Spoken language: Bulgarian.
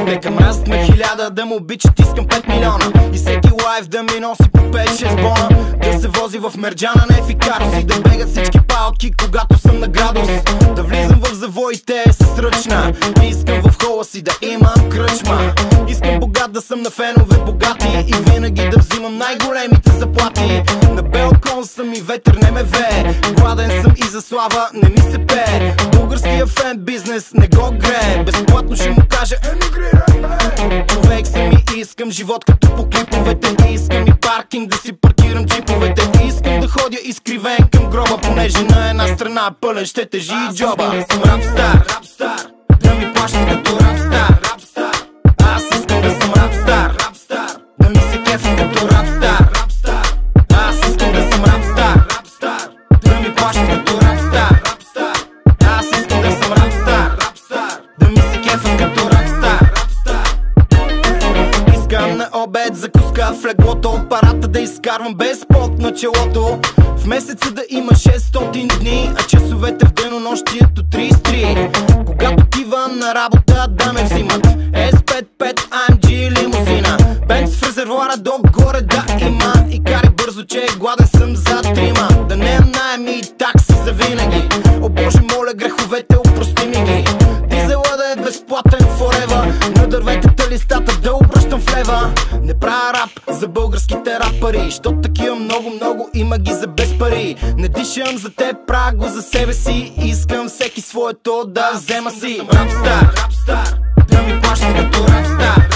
Нека мразят ме 1000, да му обичат искам 5 милиона. И всеки лайф да ми носи по 5-6 бона. Да се вози в Мерджана, не в Икарус. И да бегат всички палки, когато съм на градус. Да влизам в завоите с ръчна. И искам в хола си да имам кръчма. Искам богат да съм на фенове богати. И винаги да взимам най-големите заплати. На балкон съм и ветер не ме вее. Гладен съм и за слава не ми се пее. Българския фен бизнес не го грее. Безплатно ще му кажа емигрирай бе. Човек съм и искам живот като по клиповете. Искам и паркинг да си паркирам джиповете. Искам да ходя изкривен към гроба, понеже на една страна пълен ще тежи и джоба. Аз съм рапстар, да ми плащат като рапстар. Аз искам да съм рапстар, да ми се кефа като рапстар. Аз искам да съм рапстар, да ми плащат като рапстар. Аз искам да съм рапстар, да ми се кефа като рапстар. Искам на обед закуска в леглото, парата да изкарвам без пот на челото. В месеца да има 600 дни, а часовете в денонощието 33. Когато отивам на работа да ме взимат S55 AMG лимузина. Бенц в резервуара догоре да има. И карай бързо, че гладен съм за трима. Да не наеми и такси за винаги. О боже, моля греховете опрости ми ги. Дизела да е безплатен forever. На дърветата листата да обръщам в лева. Не правя рап за българските рапъри, щото такива много има ги за без пари. Не дишам за теб, правя го за себе си. Искам всеки своето да взема си. Рапстар, да ми плащат като рапстар.